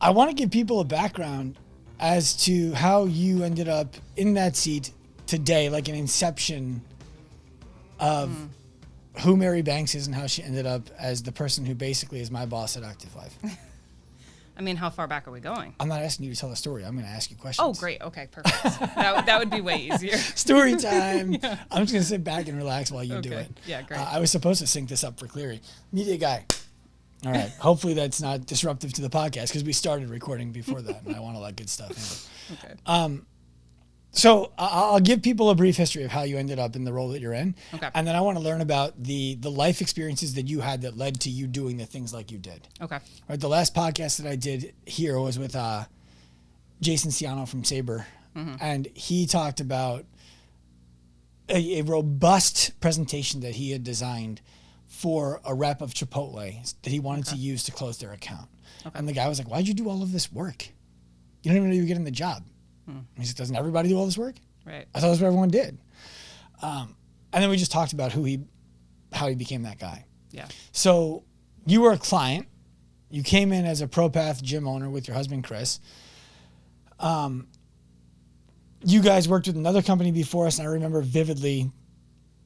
I want to give people a background as to how you ended up in that seat today, like an inception of who Mary Banks is and how she ended up as the person who basically is my boss at Active Life. I mean, how far back are we going? I'm not asking you to tell the story. I'm going to ask you questions. Oh, great. Okay, perfect. that would be way easier. Story time. Yeah. I'm just going to sit back and relax while you do it. Yeah, great. I was supposed to sync this up for Cleary. Media guy. All right. Hopefully that's not disruptive to the podcast because we started recording before that and I want to let good stuff in. Okay. So I'll give people a brief history of how you ended up in the role that you're in. Okay. And then I want to learn about the life experiences that you had that led to you doing the things like you did. Okay. Right. The last podcast that I did here was with Jason Ciano from Sabre. Mm-hmm. And he talked about a robust presentation that he had designed for a rep of Chipotle that he wanted to use to close their account. Okay. And the guy was like, why'd you do all of this work? You don't even know you were getting the job. He said, doesn't everybody do all this work? Right. I thought that's what everyone did. And then we just talked about how he became that guy. Yeah. So you were a client. You came in as a ProPath gym owner with your husband, Chris. You guys worked with another company before us, and I remember vividly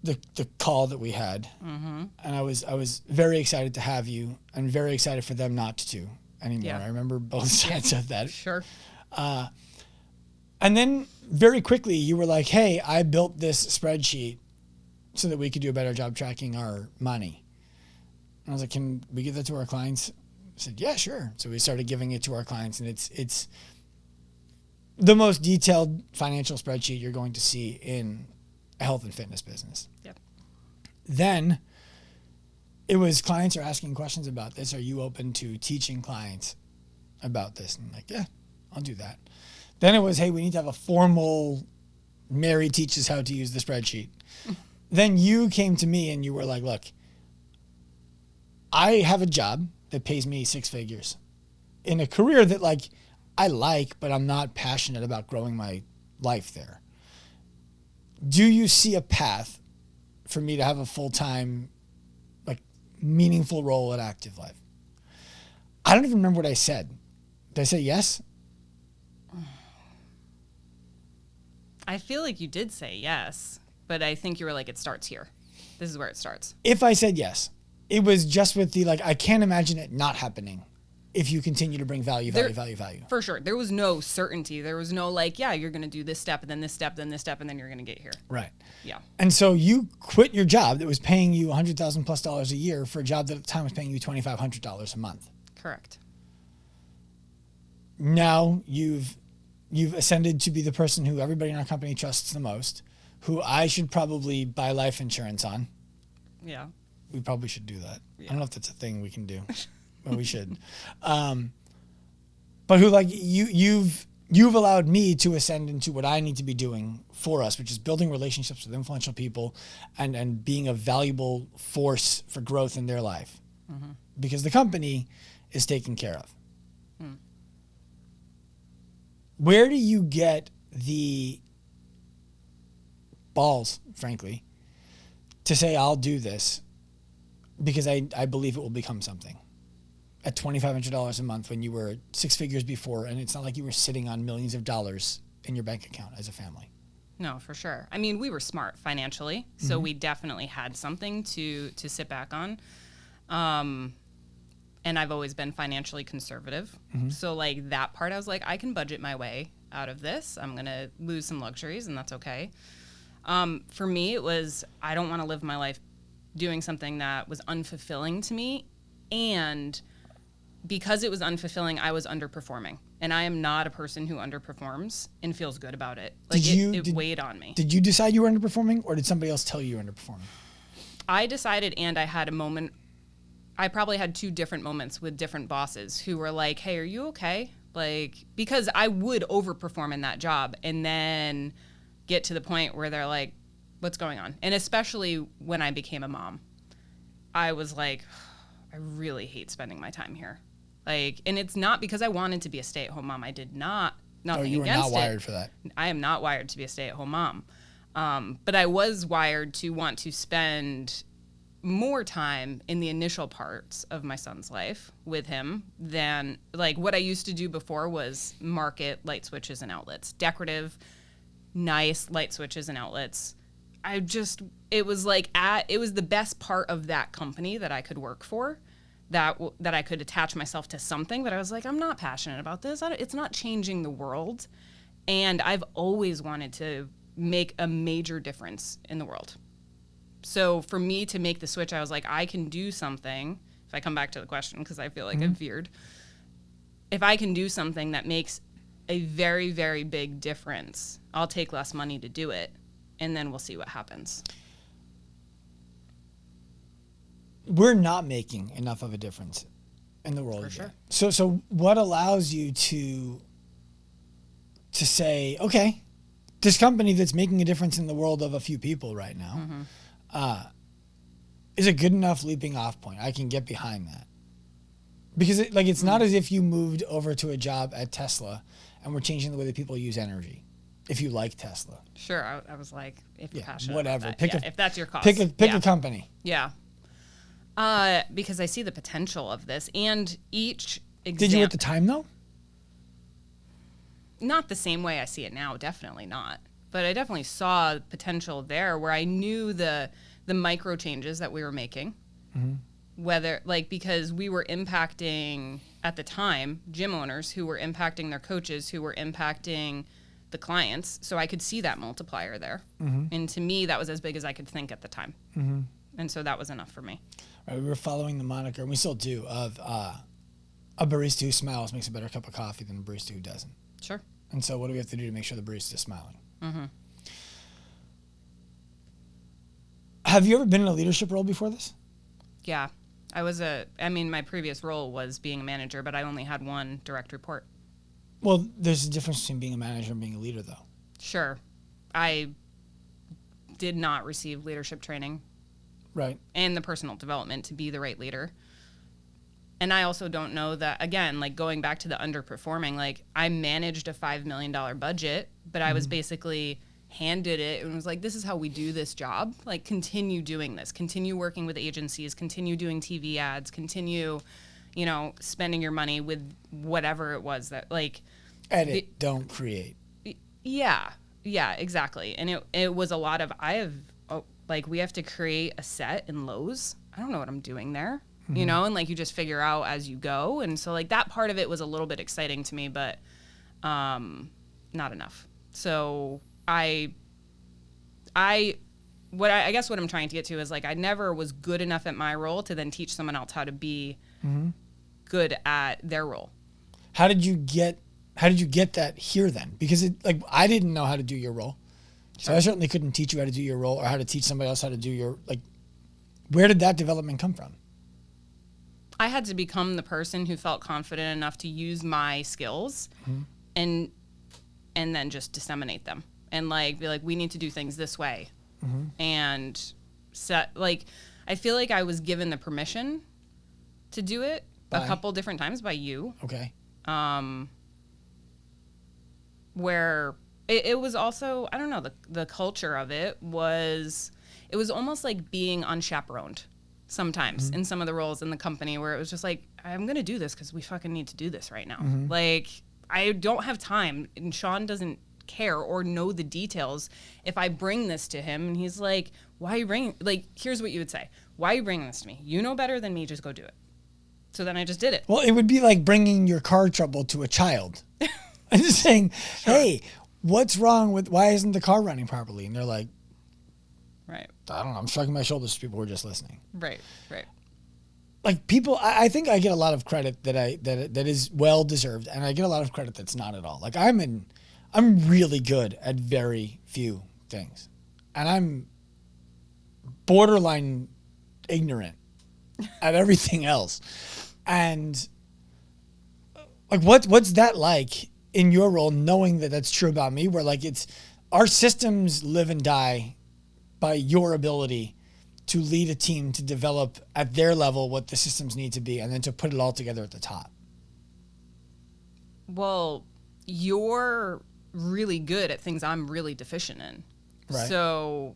the call that we had. Mm-hmm. And I was very excited to have you and very excited for them not to anymore. Yeah. I remember both sides of that. Sure. And then very quickly you were like, hey, I built this spreadsheet so that we could do a better job tracking our money. And I was like, can we give that to our clients? I said, yeah, sure. So we started giving it to our clients, and it's the most detailed financial spreadsheet you're going to see in a health and fitness business. Yep. Then it was clients are asking questions about this. Are you open to teaching clients about this? And I'm like, yeah, I'll do that. Then it was, hey, we need to have a formal Mary teaches how to use the spreadsheet. Then you came to me and you were like, look, I have a job that pays me 6 figures in a career that I like, but I'm not passionate about growing my life there. Do you see a path for me to have a full-time, meaningful role at Active Life? I don't even remember what I said. Did I say yes? I feel like you did say yes, but I think you were like, it starts here. This is where it starts. If I said yes, it was just with the, I can't imagine it not happening if you continue to bring value. For sure. There was no certainty. There was no you're going to do this step and then this step, then this step, and then you're going to get here. Right. Yeah. And so you quit your job that was paying you $100,000+ a year for a job that at the time was paying you $2,500 a month. Correct. Now you've ascended to be the person who everybody in our company trusts the most, who I should probably buy life insurance on. Yeah. We probably should do that. Yeah. I don't know if that's a thing we can do, but we should. But who you've allowed me to ascend into what I need to be doing for us, which is building relationships with influential people and being a valuable force for growth in their life. Mm-hmm. Because the company is taken care of. Where do you get the balls, frankly, to say I'll do this because I believe it will become something at $2,500 a month when you were 6 figures before, and it's not like you were sitting on millions of dollars in your bank account as a family? No, for sure. I mean, we were smart financially, so we definitely had something to sit back on. And I've always been financially conservative. Mm-hmm. So that part, I was like, I can budget my way out of this. I'm going to lose some luxuries, and that's okay. For me, it was, I don't want to live my life doing something that was unfulfilling to me. And because it was unfulfilling, I was underperforming. And I am not a person who underperforms and feels good about it. It weighed on me. Did you decide you were underperforming, or did somebody else tell you you were underperforming? I decided, and I had a moment. I probably had 2 different moments with different bosses who were like, hey, are you okay? Because I would overperform in that job and then get to the point where they're like, what's going on? And especially when I became a mom, I was like, I really hate spending my time here. And it's not because I wanted to be a stay-at-home mom. I did not, nothing against it. You were not wired for that. I am not wired to be a stay-at-home mom. But I was wired to want to spend more time in the initial parts of my son's life with him than like what I used to do before was market light switches and outlets, decorative, nice light switches and outlets. It was the best part of that company that I could work for, that I could attach myself to something, but I was like, I'm not passionate about this. It's not changing the world. And I've always wanted to make a major difference in the world. So for me to make the switch, I was like, I can do something. If I come back to the question, because I feel like I've veered. If I can do something that makes a very, very big difference, I'll take less money to do it, and then we'll see what happens. We're not making enough of a difference in the world. For sure. So what allows you to say, okay, this company that's making a difference in the world of a few people right now, is a good enough leaping off point. I can get behind that. Because it's not as if you moved over to a job at Tesla and we're changing the way that people use energy. If you like Tesla. Sure. I was like, if you're passionate whatever. about that. If that's your cause. Pick a company. Yeah. Because I see the potential of this, and each exam. Did you at the time though? Not the same way I see it now, definitely not. But I definitely saw potential there where I knew the micro changes that we were making. Whether because we were impacting at the time gym owners who were impacting their coaches, who were impacting the clients. So I could see that multiplier there. And to me, that was as big as I could think at the time. And so that was enough for me. Right, we were following the moniker, and we still do, of a barista who smiles makes a better cup of coffee than a barista who doesn't. Sure. And so what do we have to do to make sure the barista is smiling? Have you ever been in a leadership role before this? Yeah. My previous role was being a manager, but I only had one direct report. Well, there's a difference between being a manager and being a leader, though. Sure. I did not receive leadership training. Right. And the personal development to be the right leader. And I also don't know that, again, going back to the underperforming, I managed a $5 million budget, but I was basically handed it and was like, this is how we do this job. Continue doing this. Continue working with agencies. Continue doing TV ads. Continue, spending your money with whatever it was that, Edit, don't create. Yeah. Yeah, exactly. And it was a lot of, we have to create a set in Lowe's. I don't know what I'm doing there. And you just figure out as you go. And so that part of it was a little bit exciting to me, but not enough. So I guess what I'm trying to get to is I never was good enough at my role to then teach someone else how to be good at their role. How did you get that here then? Because I didn't know how to do your role. So I certainly couldn't teach you how to do your role or how to teach somebody else how to do your, where did that development come from? I had to become the person who felt confident enough to use my skills and then just disseminate them and be like, we need to do things this way. And set, I feel like I was given the permission to do it a couple different times by you. Okay. Where it was also, I don't know, the culture of it was almost like being unchaperoned sometimes in some of the roles in the company where it was just I'm going to do this because we fucking need to do this right now. I don't have time, and Sean doesn't care or know the details. If I bring this to him and he's like, why are you bringing, here's what you would say. Why are you bringing this to me? You know better than me, just go do it. So then I just did it. Well, it would be like bringing your car trouble to a child. And just saying, hey, what's wrong with, why isn't the car running properly? And they're like, right. I don't know. I'm shrugging my shoulders to people who are just listening. Right. People, I think I get a lot of credit that is well deserved, and I get a lot of credit that's not at all. I'm really good at very few things, and I'm borderline ignorant at everything else. And what's that like in your role, knowing that that's true about me? Where it's our systems live and die by your ability to lead a team to develop at their level what the systems need to be, and then to put it all together at the top. Well, you're really good at things I'm really deficient in. Right. So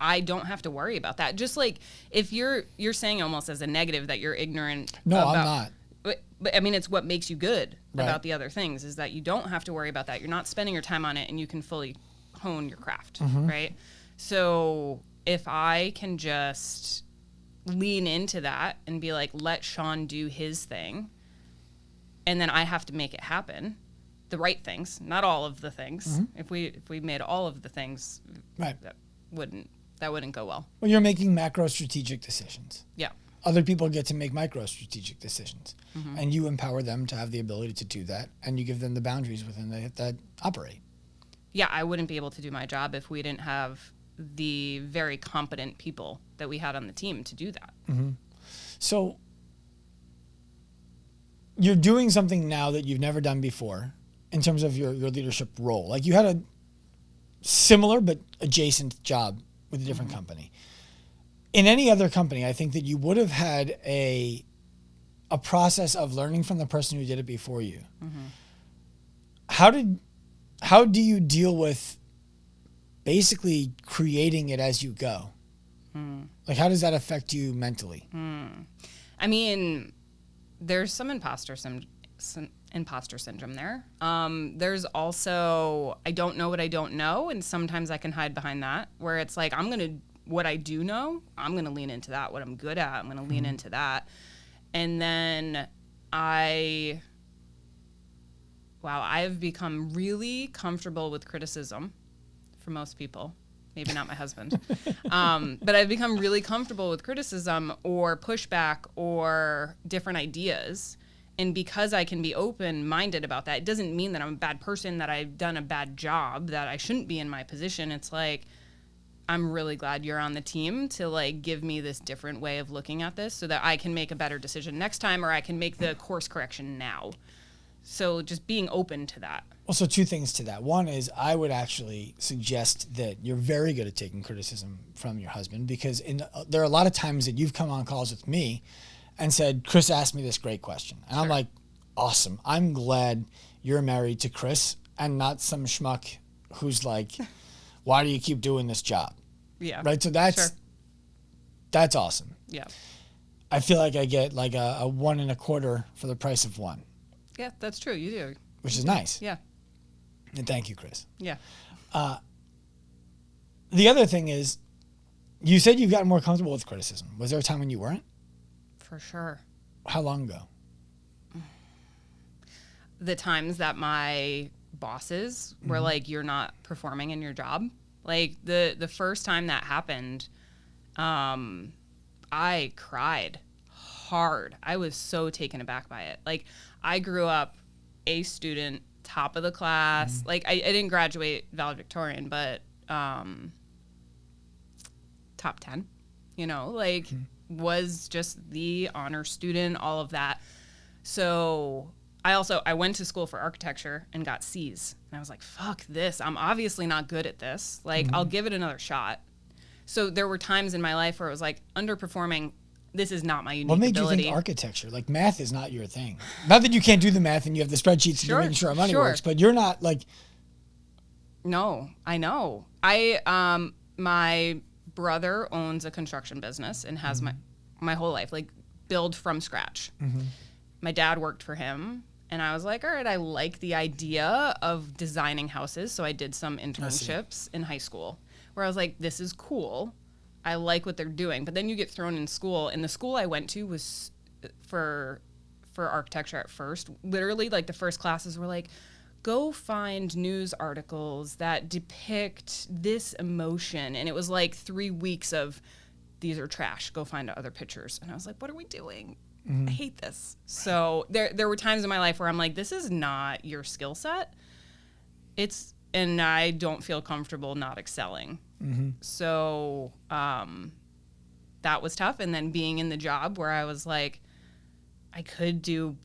I don't have to worry about that. Just like if you're saying almost as a negative that you're ignorant. No, I'm not. But I mean, it's what makes you good Right. about the other things is that you don't have to worry about that. You're not spending your time on it, and you can fully hone your craft, right? So if I can just lean into that and be like, let Sean do his thing, and then I have to make it happen, the right things, not all of the things. If we made all of the things, Right. that wouldn't go well. Well, you're making macro strategic decisions. Yeah. Other people get to make micro strategic decisions, and you empower them to have the ability to do that, and you give them the boundaries within that operate. Yeah, I wouldn't be able to do my job if we didn't have the very competent people that we had on the team to do that. So you're doing something now that you've never done before in terms of your leadership role. Like you had a similar but adjacent job with a different company. In any other company, I think that you would have had a process of learning from the person who did it before you. How do you deal with basically creating it as you go? Like, how does that affect you mentally? I mean, there's some imposter syndrome there. There's also, I don't know what I don't know, and sometimes I can hide behind that, where it's like, what I do know, I'm going to lean into that. What I'm good at, I'm going to lean into that. And then I've become really comfortable with criticism for most people. Maybe not my husband. But I've become really comfortable with criticism or pushback or different ideas. And because I can be open-minded about that, it doesn't mean that I'm a bad person, that I've done a bad job, that I shouldn't be in my position. It's like, I'm really glad you're on the team to like give me this different way of looking at this so that I can make a better decision next time, or I can make the course correction now. So just being open to that. Well, so two things to that. One is I would actually suggest that you're very good at taking criticism from your husband, because there are a lot of times that you've come on calls with me and said, Chris asked me this great question. And Sure. I'm like, awesome. I'm glad you're married to Chris and not some schmuck who's like, why do you keep doing this job? Yeah. Right. So that's awesome. Yeah. I feel like I get like a 1 1/4 for the price of one, Yeah, that's true. You do. which is nice. Yeah. And thank you, Chris. Yeah. The other thing is, you said you've gotten more comfortable with criticism. Was there a time when you weren't? For sure. How long ago? The times that my bosses were like, you're not performing in your job. Like the first time that happened, I cried hard. I was so taken aback by it. Like I grew up A student, top of the class. Like I didn't graduate valedictorian, but top 10, was just the honor student, all of that. So I went to school for architecture and got C's. And I was like, fuck this. I'm obviously not good at this. Like, I'll give it another shot. So there were times in my life where it was like, underperforming, this is not my unique ability. What made you think architecture? Like, math is not your thing. Not that you can't do the math and you have the spreadsheets and you're making sure our money works, but you're not like... No, I know. My brother owns a construction business and has my whole life, like, build from scratch. My dad worked for him. And I was like, all right, I like the idea of designing houses. So I did some internships in high school where I was like, this is cool. I like what they're doing. But then you get thrown in school. And the school I went to was for architecture at first. Literally, like the first classes were like, go find news articles that depict this emotion. And it was like 3 weeks of, these are trash. Go find other pictures. And I was like, what are we doing? I hate this. So there were times in my life where I'm like, this is not your skill set. And I don't feel comfortable not excelling. So that was tough. And then being in the job where I was like, I could do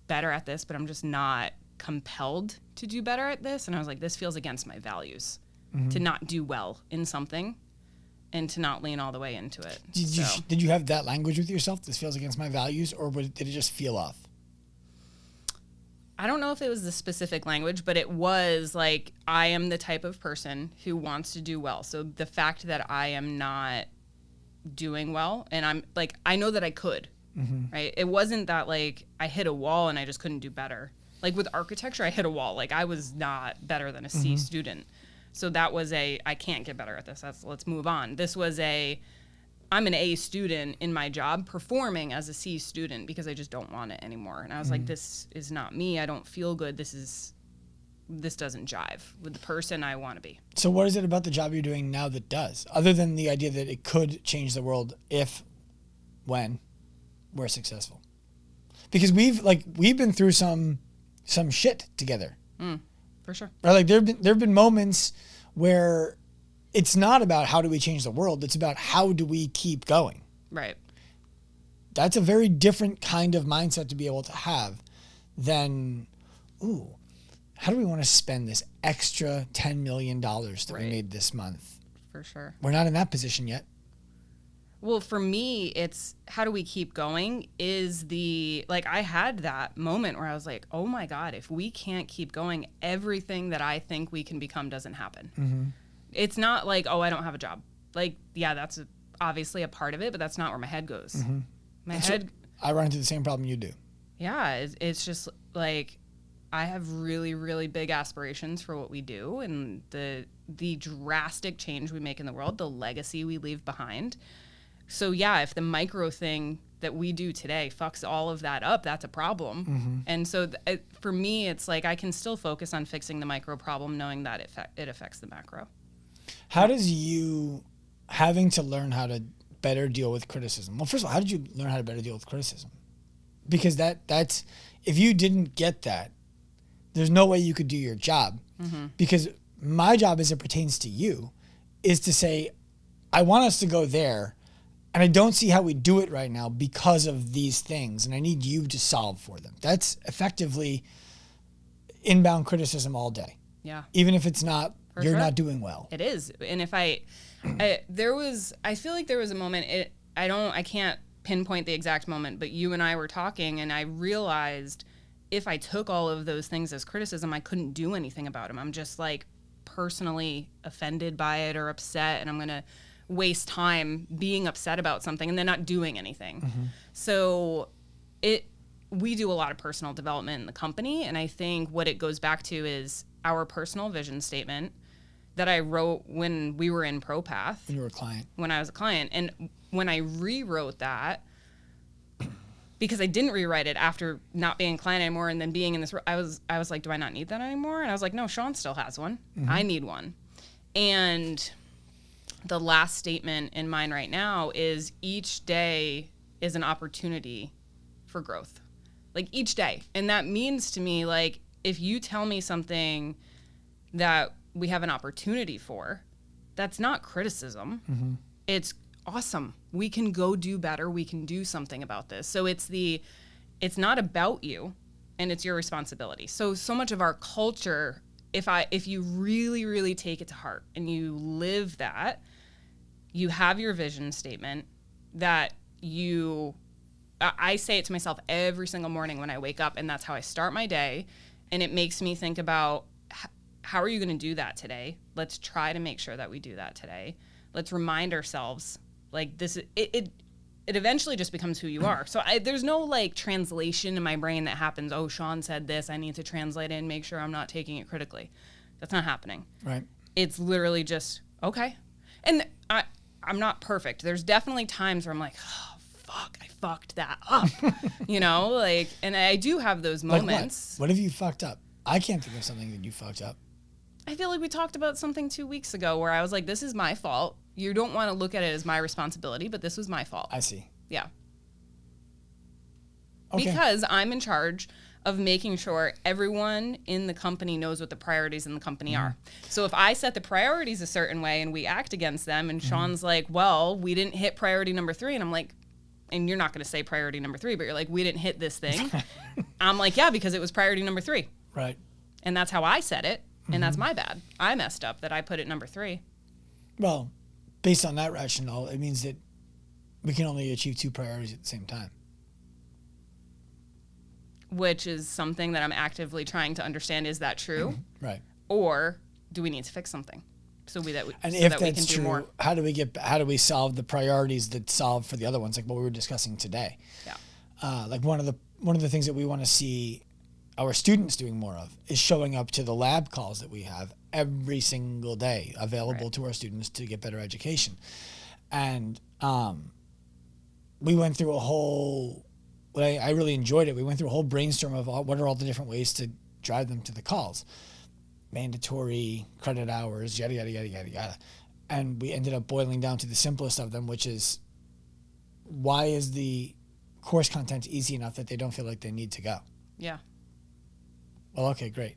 better at this, but I'm just not compelled to do better at this. And I was like, this feels against my values to not do well in something. And to not lean all the way into it. Did you have that language with yourself? This feels against my values, or did it just feel off? I don't know if it was the specific language, but it was like, I am the type of person who wants to do well. So the fact that I am not doing well, and I'm like, I know that I could, right? It wasn't that like I hit a wall and I just couldn't do better. Like with architecture, I hit a wall. Like I was not better than a C student. So that was I can't get better at this. Let's move on. This was I'm an A student in my job performing as a C student because I just don't want it anymore. And I was like, this is not me. I don't feel good. This doesn't jive with the person I want to be. So what is it about the job you're doing now that does, other than the idea that it could change the world when we're successful? Because we've been through some shit together. For sure. Right? Like there've been moments where it's not about how do we change the world. It's about how do we keep going. Right. That's a very different kind of mindset to be able to have than, how do we want to spend this extra $10 million that we made this month? For sure. We're not in that position yet. Well, for me, it's how do we keep going I had that moment where I was like, oh my God, if we can't keep going, everything that I think we can become doesn't happen. It's not like, oh, I don't have a job. Like, yeah, that's obviously a part of it, but that's not where my head goes. I run into the same problem you do. Yeah, it's just like, I have really, really big aspirations for what we do and the drastic change we make in the world, the legacy we leave behind. So yeah, if the micro thing that we do today fucks all of that up, that's a problem. And so for me, it's like I can still focus on fixing the micro problem, knowing that it affects the macro. How does you having to learn how to better deal with criticism? Well, first of all, how did you learn how to better deal with criticism? Because that's if you didn't get that, there's no way you could do your job. Because my job as it pertains to you is to say, I want us to go there, and I don't see how we do it right now because of these things, and I need you to solve for them. That's effectively inbound criticism all day. Yeah. Even if it's not, you're sure. not doing well. It is. And if I feel like there was a moment, I can't pinpoint the exact moment, but you and I were talking and I realized if I took all of those things as criticism, I couldn't do anything about them. I'm just like personally offended by it or upset, and I'm going to waste time being upset about something and then not doing anything. So we do a lot of personal development in the company, and I think what it goes back to is our personal vision statement that I wrote when we were in ProPath. When you were a client. When I was a client. And when I rewrote that, because I didn't rewrite it after not being a client anymore and then being in this, I was like, do I not need that anymore? And I was like, no, Sean still has one. I need one. And the last statement in mine right now is each day is an opportunity for growth. Like each day. And that means to me, like, if you tell me something that we have an opportunity for, that's not criticism. It's awesome. We can go do better. We can do something about this. So it's not about you, and it's your responsibility. So much of our culture, if you really, really take it to heart and you live that, you have your vision statement that I say it to myself every single morning when I wake up, and that's how I start my day. And it makes me think about, how are you going to do that today? Let's try to make sure that we do that today. Let's remind ourselves, like, this, it eventually just becomes who you are. So there's no like translation in my brain that happens. Oh, Sean said this. I need to translate it and make sure I'm not taking it critically. That's not happening. Right. It's literally just, okay. And I'm not perfect. There's definitely times where I'm like, oh, fuck, I fucked that up. Like, and I do have those moments. Like what have you fucked up? I can't think of something that you fucked up. I feel like we talked about something 2 weeks ago where I was like, this is my fault. You don't want to look at it as my responsibility, but this was my fault. I see. Yeah. Okay. Because I'm in charge of making sure everyone in the company knows what the priorities in the company are. So if I set the priorities a certain way and we act against them, and Sean's like, well, we didn't hit priority number 3, and I'm like, and you're not going to say priority number 3, but you're like, we didn't hit this thing. I'm like, yeah, because it was priority number 3. Right. And that's how I said it. And that's my bad. I messed up that I put it number 3. Well, based on that rationale, it means that we can only achieve 2 priorities at the same time. which is something that I'm actively trying to understand. Is that true? Right. Or do we need to fix something And so if that we that's can do true, more? how do we solve the priorities that solve for the other ones, like what we were discussing today? Yeah. Like one of the things that we want to see our students doing more of is showing up to the lab calls that we have every single day available to our students to get better education. And we went through a whole, I really enjoyed it. We went through a whole brainstorm of what are all the different ways to drive them to the calls. Mandatory, credit hours, yada, yada, yada, yada, yada. And we ended up boiling down to the simplest of them, which is, why is the course content easy enough that they don't feel like they need to go? Yeah. Well, okay, great.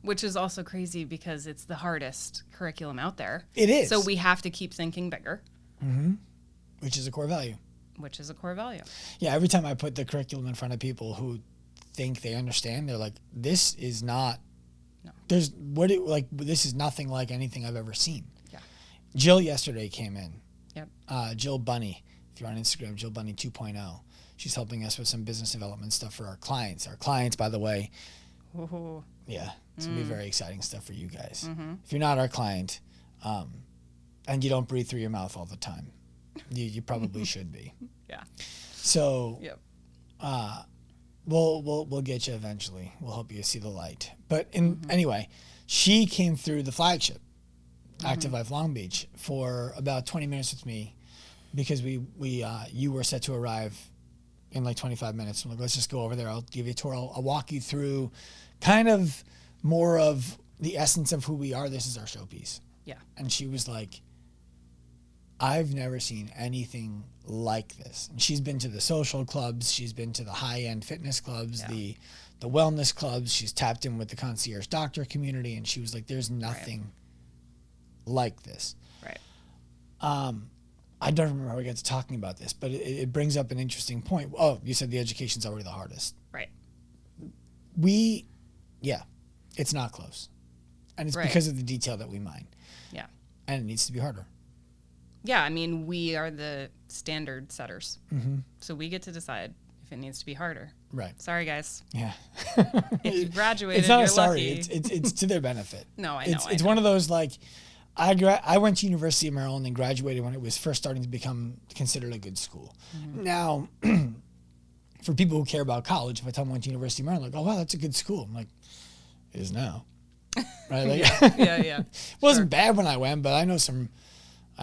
Which is also crazy because it's the hardest curriculum out there. It is. So we have to keep thinking bigger. Mm-hmm. Which is a core value. Which is a core value. Yeah, every time I put the curriculum in front of people who think they understand, they're like, this is not, this is nothing like anything I've ever seen. Yeah. Jill yesterday came in. Yep. Jill Bunny, if you're on Instagram, Jill Bunny 2.0. She's helping us with some business development stuff for our clients. Our clients, by the way, Ooh. yeah, it's going to be very exciting stuff for you guys. Mm-hmm. If you're not our client, and you don't breathe through your mouth all the time, you probably should be. Yeah. So, yep. We'll get you eventually. We'll help you see the light. But anyway, she came through the flagship, Active Life Long Beach, for about 20 minutes with me, because you were set to arrive in like 25 minutes. I'm like, let's just go over there. I'll give you a tour. I'll walk you through kind of more of the essence of who we are. This is our showpiece. Yeah. And she was like, I've never seen anything like this. And she's been to the social clubs. She's been to the high-end fitness clubs, the wellness clubs. She's tapped in with the concierge doctor community. And she was like, there's nothing like this. Right. I don't remember how we got to talking about this, but it brings up an interesting point. Oh, you said the education's already the hardest. Right. It's not close. And it's Right. because of the detail that we mine. Yeah. And it needs to be harder. Yeah, I mean, we are the standard setters. Mm-hmm. So we get to decide if it needs to be harder. Right. Sorry, guys. Yeah. If you graduated, it's not you're a sorry. lucky. It's to their benefit. No, I know. It's one of those, like, I went to University of Maryland and graduated when it was first starting to become considered a good school. Mm-hmm. Now, for people who care about college, if I tell them I went to University of Maryland, like, oh, wow, that's a good school. I'm like, it is now. Right? Like, yeah. It wasn't bad when I went, but I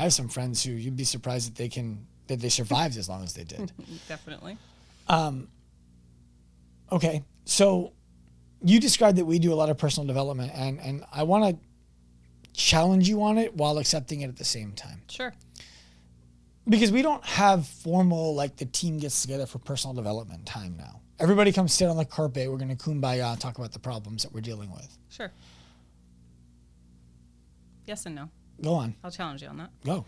have some friends who you'd be surprised that they survived as long as they did. Definitely. Okay. So you described that we do a lot of personal development, and I want to challenge you on it while accepting it at the same time. Sure. Because we don't have formal, like, the team gets together for personal development time now. Everybody comes sit on the carpet. We're going to kumbaya and talk about the problems that we're dealing with. Sure. Yes and no. Go on. I'll challenge you on that. Go.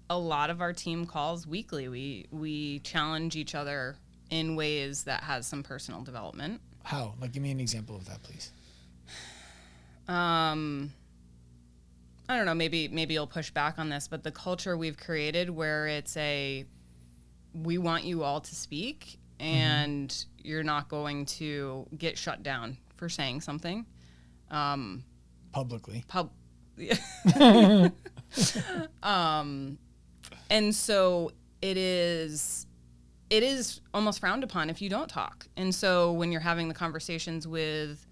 A lot of our team calls weekly, we challenge each other in ways that has some personal development. How? Like, give me an example of that, please. I don't know, maybe you'll push back on this, but the culture we've created where it's we want you all to speak and you're not going to get shut down for saying something. Publicly. And so it is almost frowned upon if you don't talk. And so when you're having the conversations with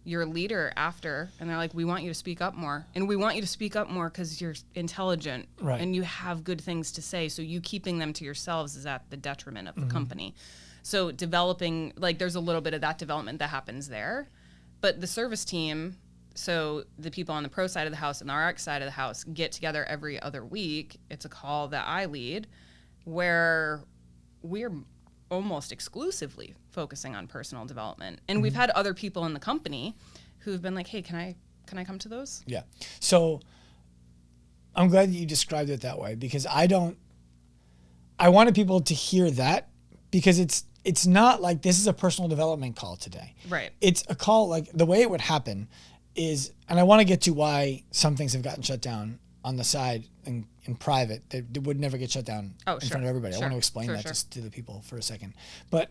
your leader after, and they're like, we want you to speak up more. And we want you to speak up more because you're intelligent and you have good things to say. So you keeping them to yourselves is at the detriment of the company. So developing, like, there's a little bit of that development that happens there. But the service team, so the people on the pro side of the house and the RX side of the house get together every other week. It's a call that I lead where we're almost exclusively focusing on personal development. And we've had other people in the company who've been like, hey, can I come to those? Yeah. So I'm glad that you described it that way, because I wanted people to hear that, because it's not like this is a personal development call today. Right. It's a call, like, the way it would happen is, and I want to get to why some things have gotten shut down on the side in private that would never get shut down in front of everybody. I want to explain that just to the people for a second. But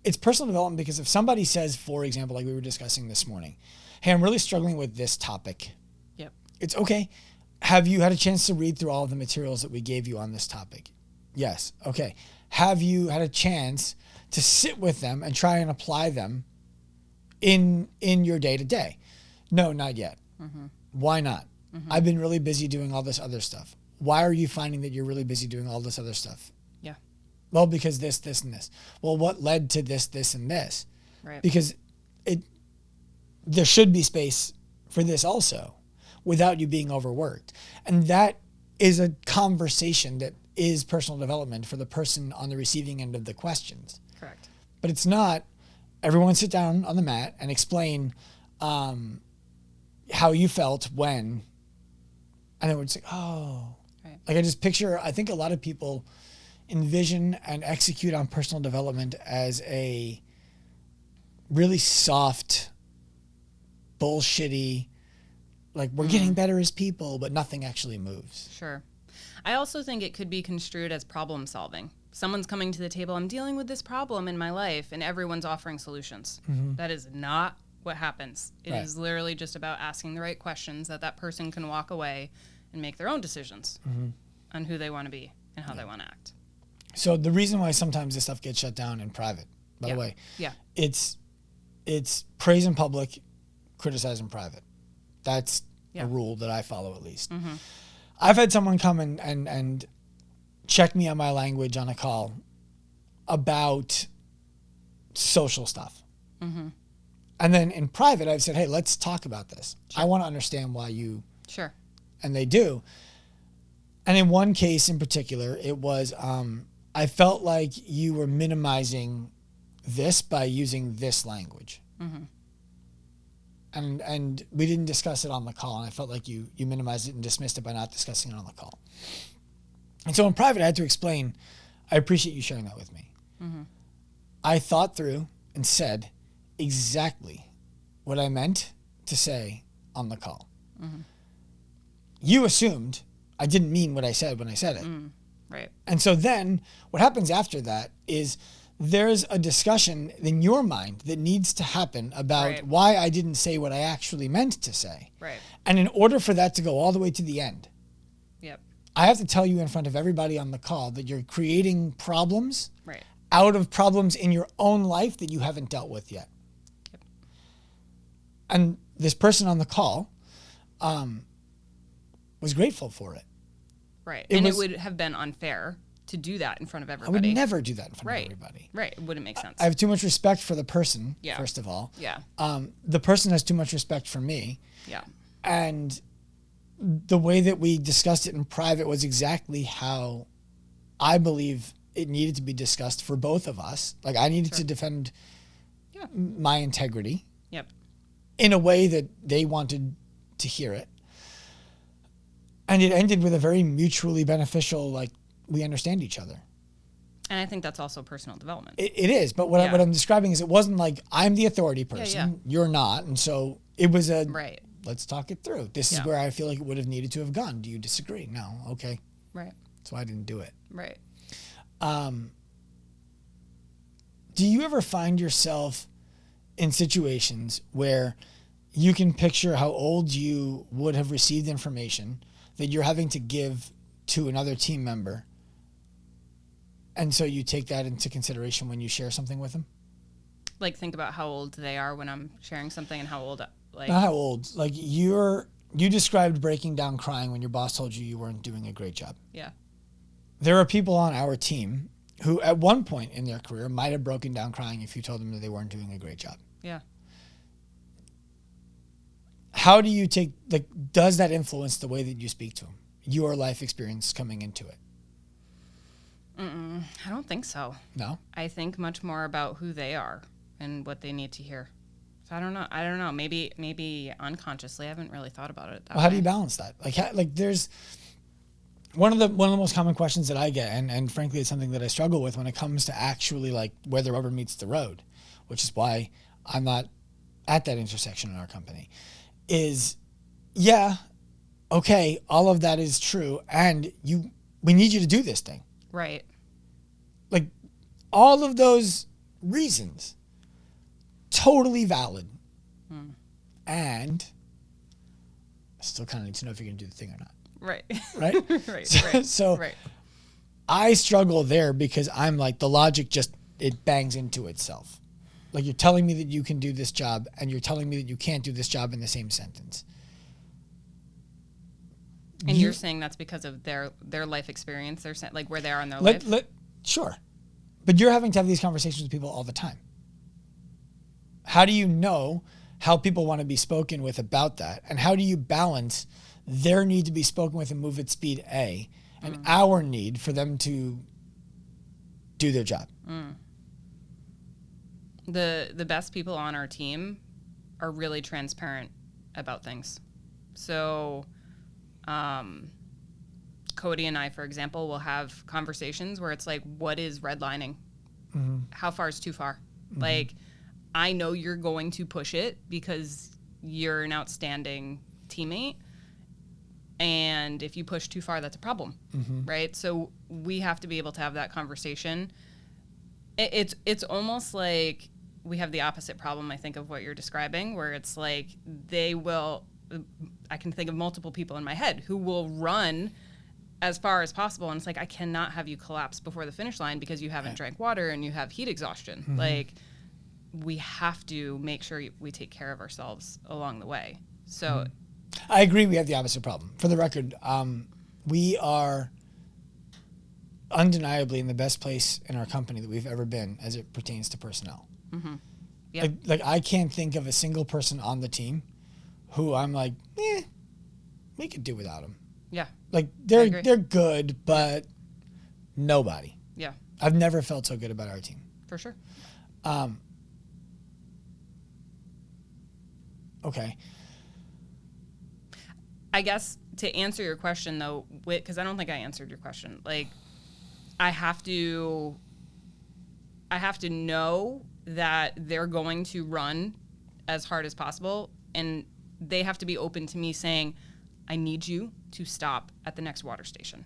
it's personal development because if somebody says, for example, like we were discussing this morning, hey, I'm really struggling with this topic. Yep. It's okay. Have you had a chance to read through all of the materials that we gave you on this topic? Yes. Okay. Have you had a chance to sit with them and try and apply them in your day-to-day? No, not yet. Mm-hmm. Why not? Mm-hmm. I've been really busy doing all this other stuff. Why are you finding that you're really busy doing all this other stuff? Yeah. Well, because this, and this. Well, what led to this, and this? Right. Because there should be space for this also without you being overworked. And that is a conversation that is personal development for the person on the receiving end of the questions. Correct. But it's not everyone sit down on the mat and explain how you felt when, and then we're just like, oh. Right. Like I think a lot of people envision and execute on personal development as a really soft, bullshitty, like we're getting better as people, but nothing actually moves. Sure. I also think it could be construed as problem solving. Someone's coming to the table, I'm dealing with this problem in my life, and everyone's offering solutions. Mm-hmm. That is not what happens. It is literally just about asking the right questions that person can walk away and make their own decisions on who they want to be and how they want to act. So the reason why sometimes this stuff gets shut down in private, by the way, it's praise in public, criticize in private. That's a rule that I follow at least. Mm-hmm. I've had someone come and check me on my language on a call about social stuff. Mm-hmm. And then in private, I've said, hey, let's talk about this. Sure. I want to understand why you... Sure. And they do. And in one case in particular, it was, I felt like you were minimizing this by using this language. Mm-hmm. And we didn't discuss it on the call, and I felt like you minimized it and dismissed it by not discussing it on the call. And so in private, I had to explain, I appreciate you sharing that with me. Mm-hmm. I thought through and said exactly what I meant to say on the call. Mm-hmm. You assumed I didn't mean what I said when I said it. Right. And so then what happens after that is there's a discussion in your mind that needs to happen about why I didn't say what I actually meant to say. Right. And in order for that to go all the way to the end, yep, I have to tell you in front of everybody on the call that you're creating problems right. out of problems in your own life that you haven't dealt with yet. Yep. And this person on the call was grateful for it. Right. It would have been unfair to do that in front of everybody. I would never do that in front of everybody. Right. It wouldn't make sense. I have too much respect for the person, first of all. Yeah. The person has too much respect for me. Yeah. And the way that we discussed it in private was exactly how I believe it needed to be discussed for both of us. Like I needed to defend my integrity. Yep. In a way that they wanted to hear it. And it ended with a very mutually beneficial, like, we understand each other. And I think that's also personal development. It is. But what I'm describing is it wasn't like, I'm the authority person, you're not. And so it was let's talk it through. This is where I feel like it would have needed to have gone. Do you disagree? No. Okay. Right. So I didn't do it. Right. Do you ever find yourself in situations where you can picture how old you would have received information that you're having to give to another team member, and so you take that into consideration when you share something with them? Like think about how old they are when I'm sharing something and how old, like... Not how old. Like you described breaking down crying when your boss told you weren't doing a great job. Yeah. There are people on our team who at one point in their career might have broken down crying if you told them that they weren't doing a great job. Yeah. How do you does that influence the way that you speak to them? Your life experience coming into it? I don't think so. No? I think much more about who they are and what they need to hear. So I don't know. Maybe unconsciously, I haven't really thought about it that way. How do you balance that? Like there's one of the most common questions that I get, and frankly, it's something that I struggle with when it comes to actually like where the rubber meets the road, which is why I'm not at that intersection in our company. Is, okay, all of that is true, and we need you to do this thing. Right. Like, all of those reasons, totally valid. And I still kind of need to know if you're going to do the thing or not. Right. Right? Right. So right. I struggle there because I'm like, the logic just, it bangs into itself. Like, you're telling me that you can do this job and you're telling me that you can't do this job in the same sentence. And you're saying that's because of their life experience, like where they are in their life? Sure. But you're having to have these conversations with people all the time. How do you know how people want to be spoken with about that? And how do you balance their need to be spoken with and move at speed A and our need for them to do their job? The best people on our team are really transparent about things. So Cody and I, for example, will have conversations where it's like, what is redlining? How far is too far? Like, I know you're going to push it because you're an outstanding teammate. And if you push too far, that's a problem, right? So we have to be able to have that conversation. It's almost like we have the opposite problem, I think, of what you're describing, where it's like I can think of multiple people in my head who will run as far as possible. And it's like, I cannot have you collapse before the finish line because you haven't drank water and you have heat exhaustion. Like, we have to make sure we take care of ourselves along the way. So I agree, we have the opposite problem. For the record, we are undeniably in the best place in our company that we've ever been as it pertains to personnel. Yeah. Like I can't think of a single person on the team who I'm like, we could do without them. Yeah. Like, they're good, but nobody. Yeah. I've never felt so good about our team. For sure. Okay. I guess to answer your question, though, because I don't think I answered your question. Like, I have to know that they're going to run as hard as possible, and they have to be open to me saying, I need you to stop at the next water station.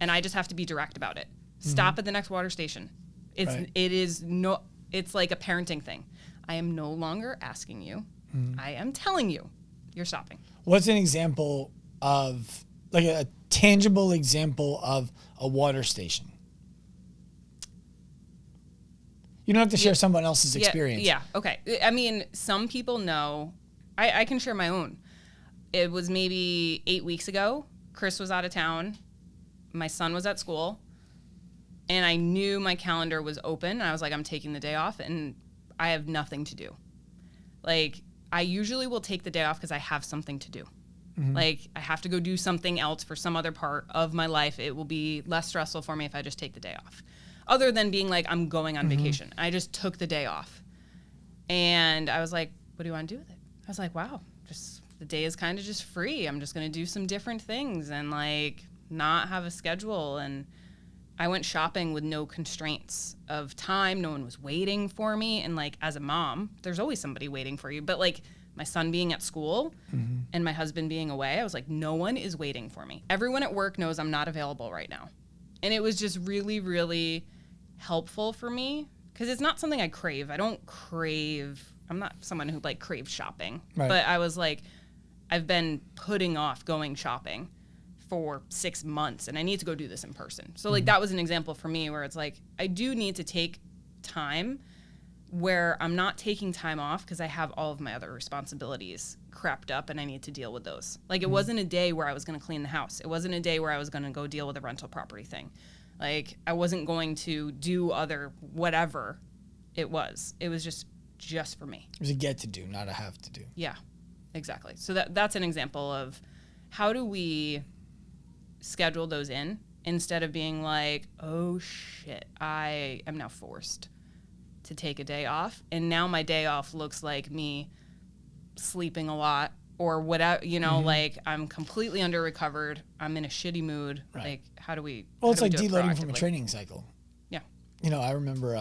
And I just have to be direct about it. Stop at the next water station. It's like a parenting thing. I am no longer asking you. I am telling you, you're stopping. What's an example of, like, a tangible example of a water station? You don't have to share someone else's experience. Yeah, okay. I mean, some people know. I can share my own. It was maybe 8 weeks ago. Chris was out of town. My son was at school. And I knew my calendar was open. I was like, I'm taking the day off, and I have nothing to do. Like, I usually will take the day off because I have something to do. Like, I have to go do something else for some other part of my life. It will be less stressful for me if I just take the day off. Other than being like, I'm going on vacation. I just took the day off. And I was like, what do you want to do with it? I was like, wow, just the day is kind of just free. I'm just going to do some different things and, like, not have a schedule. And I went shopping with no constraints of time. No one was waiting for me. And, like, as a mom, there's always somebody waiting for you. But, like, my son being at school and my husband being away, I was like, no one is waiting for me. Everyone at work knows I'm not available right now. And it was just really, really helpful for me because it's not something I crave. I'm not someone who, like, craves shopping. Right. But I was like, I've been putting off going shopping for 6 months and I need to go do this in person. So, like, that was an example for me where it's like, I do need to take time where I'm not taking time off because I have all of my other responsibilities crept up and I need to deal with those. Like, it wasn't a day where I was going to clean the house. It wasn't a day where I was going to go deal with a rental property thing. Like, I wasn't going to do other whatever it was. It was just for me. It was a get to do, not a have to do. Yeah, exactly. So that's an example of how do we schedule those in instead of being like, oh shit, I am now forced to take a day off. And now my day off looks like me sleeping a lot or whatever, like, I'm completely under recovered. I'm in a shitty mood. Right. Like, how do we? Well, it's do we like do it deloading from a proactively? training cycle. Yeah. I remember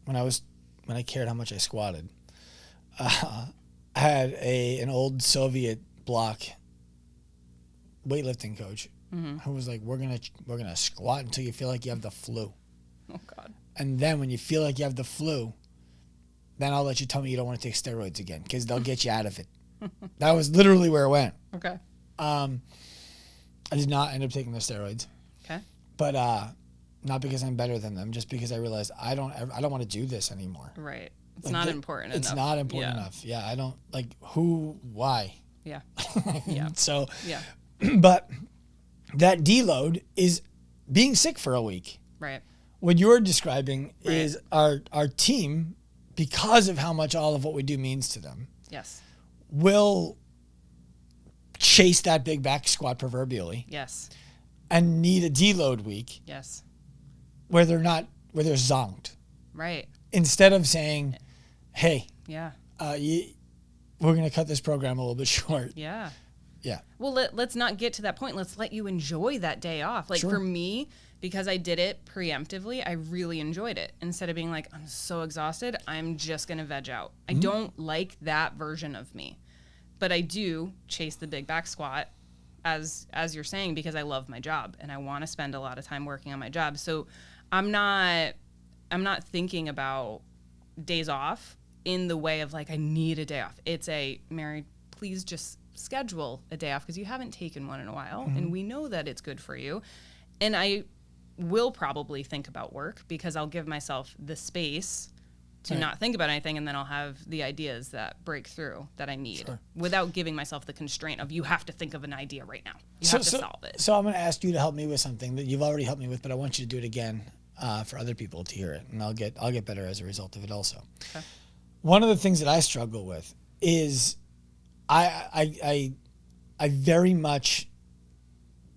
when I cared how much I squatted, I had an old Soviet block weightlifting coach who was like, we're gonna squat until you feel like you have the flu. Oh God. And then when you feel like you have the flu, then I'll let you tell me you don't want to take steroids again because they'll get you out of it. That was literally where it went. Okay. I did not end up taking the steroids. Okay. But not because I'm better than them, just because I realized I don't want to do this anymore. Right. It's Like, not important enough. It's not important enough. Yeah, I don't like why. Yeah. Yeah. So, Yeah. but that deload is being sick for a week. Right. What you're describing is our team, because of how much all of what we do means to them. Yes. Will chase that big back squat proverbially. Yes. And need a deload week. Yes. Where they're zonked. Right. Instead of saying, hey, yeah, we're going to cut this program a little bit short. Yeah. Yeah. Well, let's not get to that point. Let's let you enjoy that day off. Like for me, because I did it preemptively, I really enjoyed it. Instead of being like, I'm so exhausted, I'm just going to veg out. I don't like that version of me. But I do chase the big back squat, as you're saying, because I love my job and I want to spend a lot of time working on my job. So I'm not thinking about days off in the way of like, I need a day off. It's Mary, please just schedule a day off because you haven't taken one in a while and we know that it's good for you. And I will probably think about work because I'll give myself the space to not think about anything, and then I'll have the ideas that break through that I need without giving myself the constraint of you have to think of an idea right now. You have to solve it. So I'm going to ask you to help me with something that you've already helped me with, but I want you to do it again for other people to hear it, and I'll get better as a result of it also. Okay. One of the things that I struggle with is I very much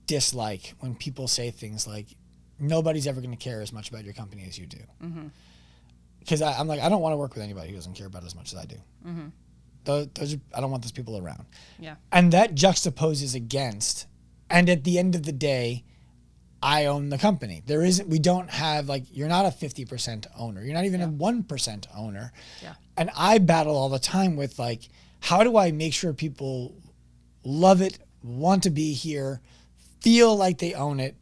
dislike when people say things like, nobody's ever going to care as much about your company as you do. Mm-hmm. Because I'm like, I don't want to work with anybody who doesn't care about it as much as I do. Mm-hmm. I don't want those people around. Yeah. And that juxtaposes against, and at the end of the day, I own the company. We don't have you're not a 50% owner. You're not even a 1% owner. Yeah. And I battle all the time with how do I make sure people love it, want to be here, feel like they own it,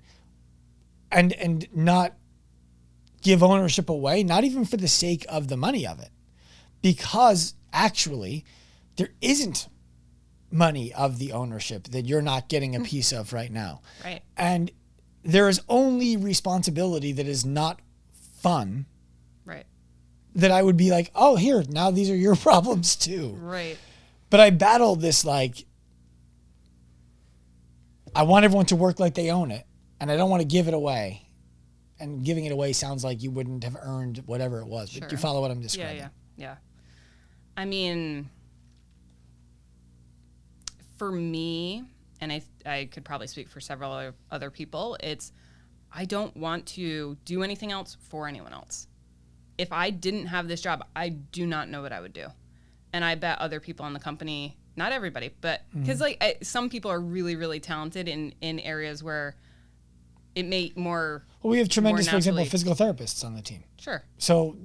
and not give ownership away, not even for the sake of the money of it, because actually there isn't money of the ownership that you're not getting a piece of right now. Right. And there is only responsibility that is not fun. Right. That I would be like, oh, here, now these are your problems too. Right. But I battle this I want everyone to work like they own it, and I don't want to give it away. And giving it away sounds like you wouldn't have earned whatever it was. Sure. But you follow what I'm describing? Yeah. I mean, for me, and I could probably speak for several other people, I don't want to do anything else for anyone else. If I didn't have this job, I do not know what I would do. And I bet other people in the company, not everybody, but because some people are really, really talented in areas where it may more. Well, we have tremendous, for example, physical therapists on the team. Sure. So,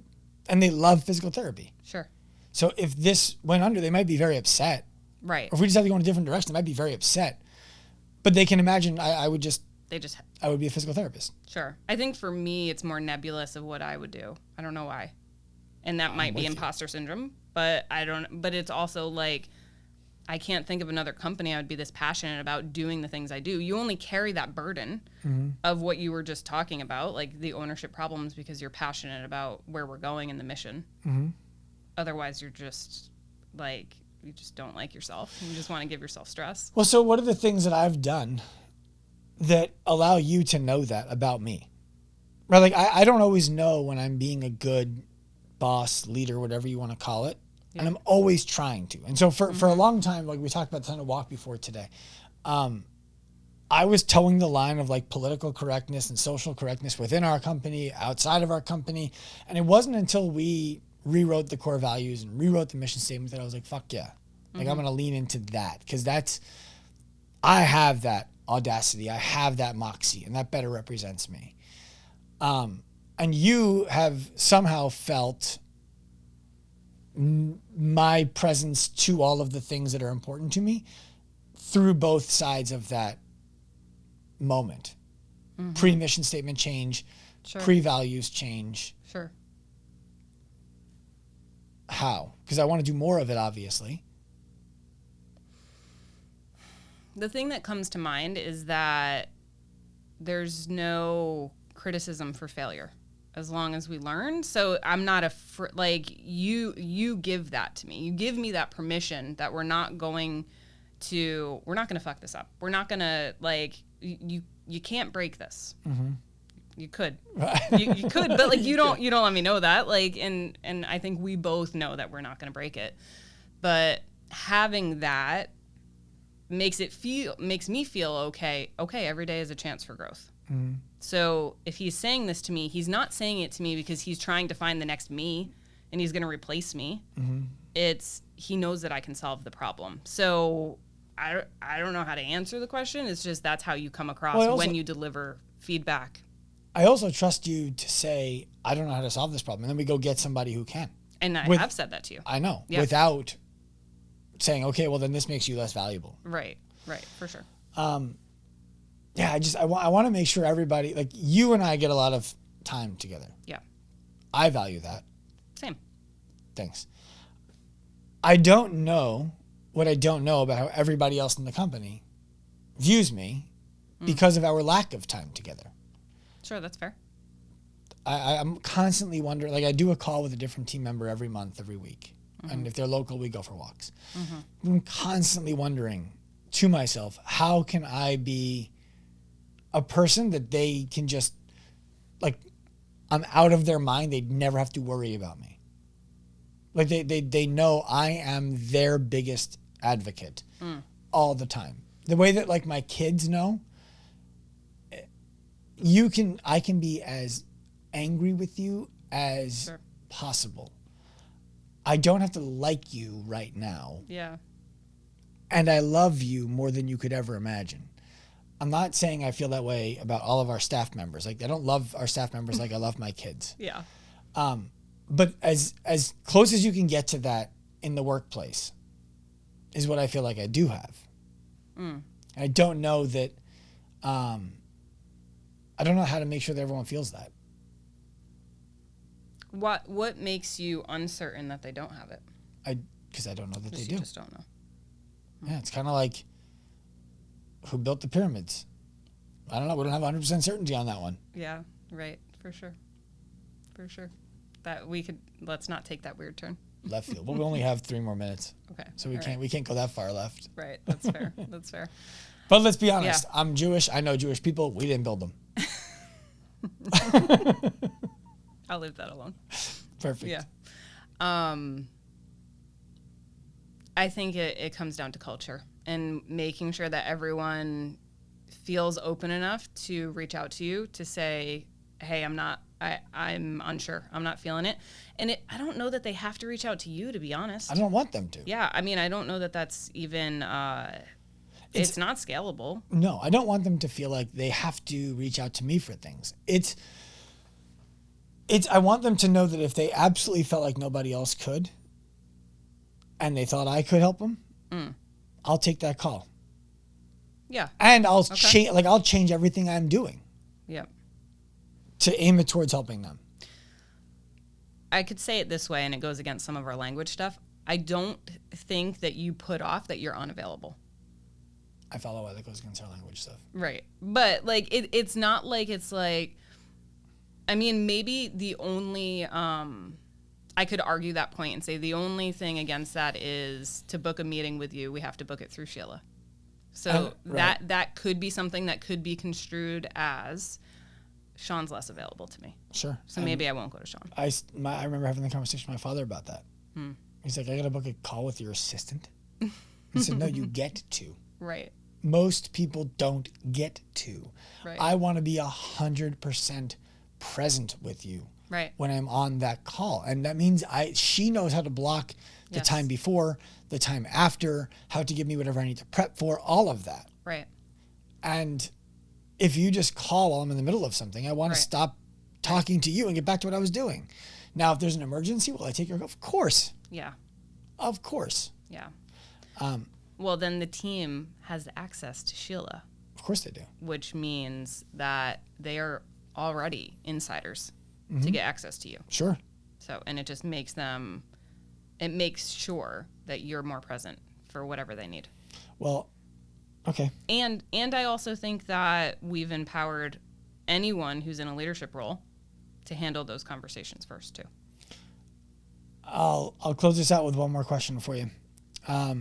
and they love physical therapy. Sure. So if this went under, they might be very upset. Right. Or if we just have to go in a different direction, they might be very upset. But they can imagine I would be a physical therapist. Sure. I think for me, it's more nebulous of what I would do. I don't know why. And that might be imposter syndrome, but but it's also I can't think of another company I would be this passionate about doing the things I do. You only carry that burden of what you were just talking about, the ownership problems, because you're passionate about where we're going and the mission. Mm-hmm. Otherwise, you're just you just don't like yourself. You just want to give yourself stress. Well, so what are the things that I've done that allow you to know that about me? Right? I don't always know when I'm being a good boss, leader, whatever you want to call it. Yeah. And I'm always trying to. And so for a long time, we talked about the time to walk before today, I was towing the line of political correctness and social correctness within our company, outside of our company. And it wasn't until we rewrote the core values and rewrote the mission statement that I was like, fuck yeah. I'm going to lean into that because I have that audacity. I have that moxie, and that better represents me. And you have somehow felt my presence to all of the things that are important to me through both sides of that moment. Pre-mission statement change, Sure. pre-values change. Sure. How? Because I want to do more of it, obviously. The thing that comes to mind is that there's no criticism for failure as long as we learn. So I'm not you give that to me. You give me that permission that we're not going to fuck this up. We're not going to you can't break this. Mm-hmm. You could, you could, but like you don't let me know that. Like, and I think we both know that we're not going to break it. But having that makes me feel okay. Okay, every day is a chance for growth. Mm-hmm. So if he's saying this to me, he's not saying it to me because he's trying to find the next me and he's going to replace me. Mm-hmm. He knows that I can solve the problem. So I don't know how to answer the question. It's just that's how you come across when you deliver feedback. I also trust you to say, I don't know how to solve this problem. And then we go get somebody who can. And I have said that to you. I know. Yeah. Without saying, okay, well, then this makes you less valuable. Right, for sure. Yeah, I want to make sure everybody, like you and I get a lot of time together. Yeah. I value that. Same. Thanks. I don't know what I don't know about how everybody else in the company views me because of our lack of time together. Sure, that's fair. I'm constantly wondering, like I do a call with a different team member every month, every week. Mm-hmm. And if they're local, we go for walks. Mm-hmm. I'm constantly wondering to myself, how can I be a person that they can just, like, I'm out of their mind. They'd never have to worry about me. Like they know I am their biggest advocate all the time. The way that like my kids know, I can be as angry with you as possible. I don't have to like you right now. Yeah. And I love you more than you could ever imagine. I'm not saying I feel that way about all of our staff members. Like I don't love our staff members like I love my kids. Yeah. But as close as you can get to that in the workplace is what I feel like I do have. I don't know that I don't know how to make sure that everyone feels that. What makes you uncertain that they don't have it? Because I don't know that they do. You just don't know. Yeah, it's kind of like who built the pyramids. I don't know. We don't have 100% certainty on that one. Yeah, right. For sure. That let's not take that weird turn. Left field. Well, we only have 3 more minutes. Okay. So we can't go that far left. Right. That's fair. That's fair. But let's be honest. Yeah. I'm Jewish. I know Jewish people. We didn't build them. I'll leave that alone. Perfect. Yeah. I think it comes down to culture and making sure that everyone feels open enough to reach out to you to say, hey, I'm unsure. I'm not feeling it. And I don't know that they have to reach out to you, to be honest. I don't want them to. Yeah. I mean, I don't know that that's even, it's not scalable. No, I don't want them to feel like they have to reach out to me for things. I want them to know that if they absolutely felt like nobody else could and they thought I could help them, I'll take that call. Yeah. And I'll change everything I'm doing. Yep. To aim it towards helping them. I could say it this way, and it goes against some of our language stuff. I don't think that you put off that you're unavailable. I follow why that goes against our language stuff. Right. But like it's not like it's like, I mean, maybe the only I could argue that point and say the only thing against that is to book a meeting with you, we have to book it through Sheila. So right. that could be something that could be construed as Sean's less available to me. Sure. So maybe I won't go to Sean. I remember having the conversation with my father about that. He's like, I got to book a call with your assistant. He said, no, you get to. Right. Most people don't get to. Right. I want to be 100% present with you. Right. When I'm on that call. And that means she knows how to block the time before, the time after, how to give me whatever I need to prep for, all of that. Right. And if you just call while I'm in the middle of something, I want to stop talking to you and get back to what I was doing. Now, if there's an emergency, will I take your call? Of course. Yeah. Of course. Yeah. Well, then the team has access to Sheila. Of course they do. Which means that they are already insiders to get access to you. Sure. So, and it just makes sure that you're more present for whatever they need. Well, okay. And I also think that we've empowered anyone who's in a leadership role to handle those conversations first too. I'll close this out with one more question for you. How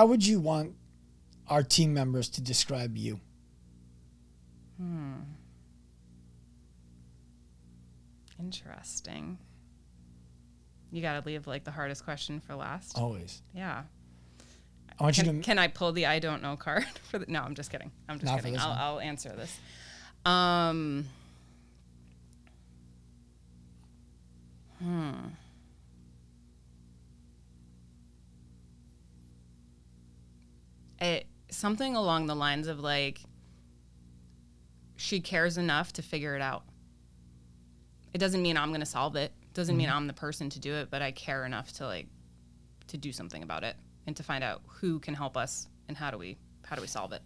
would you want our team members to describe you? Interesting. You got to leave like the hardest question for last. Always. Yeah. I want you to. Can I pull the I don't know card for the? No, I'm just kidding. I'm just Not kidding. for this one. I'll answer this. Something along the lines of like, she cares enough to figure it out. It doesn't mean I'm going to solve it. Doesn't mean I'm the person to do it, but I care enough to do something about it and to find out who can help us and how do we solve it.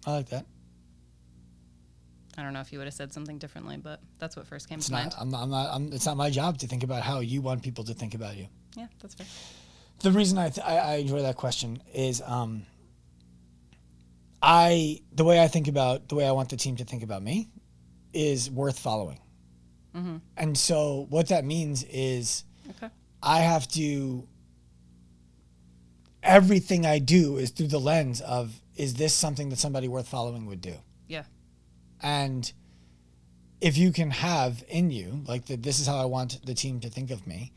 I like that. I don't know if you would have said something differently, but that's what first came to mind. It's not my job to think about how you want people to think about you. Yeah, that's fair. The reason I enjoy that question is the way I want the team to think about me is worth following. Mm-hmm. And so what that means is I have to, everything I do is through the lens of, is this something that somebody worth following would do? Yeah. And if you can have in you, like, this is how I want the team to think of me,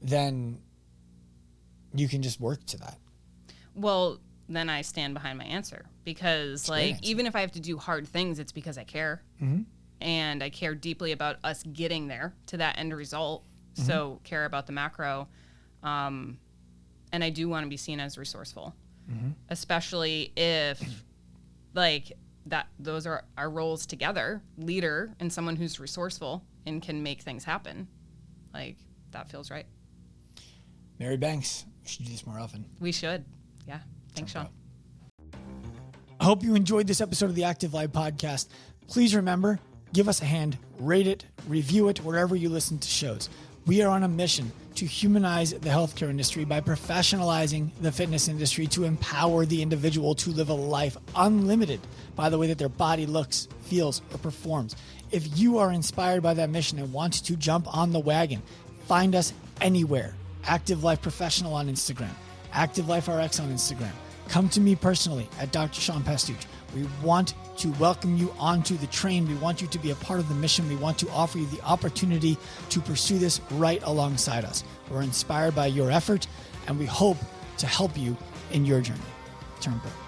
then you can just work to that. Well, then I stand behind my answer because, even if I have to do hard things, it's because I care. Mm-hmm. And I care deeply about us getting there to that end result. Mm-hmm. So care about the macro. And I do want to be seen as resourceful, especially if, those are our roles together, leader and someone who's resourceful and can make things happen. That feels right. Mary Banks, we should do this more often. We should. Yeah. Thanks, Sean. I hope you enjoyed this episode of the Active Life podcast. Please remember, give us a hand, rate it, review it wherever you listen to shows. We are on a mission to humanize the healthcare industry by professionalizing the fitness industry to empower the individual to live a life unlimited by the way that their body looks, feels, or performs. If you are inspired by that mission and want to jump on the wagon, find us anywhere. Active Life Professional on Instagram, Active Life RX on Instagram. Come to me personally at Dr. Sean Pastuch. We want to welcome you onto the train. We want you to be a part of the mission. We want to offer you the opportunity to pursue this right alongside us. We're inspired by your effort, and we hope to help you in your journey. Turn pro.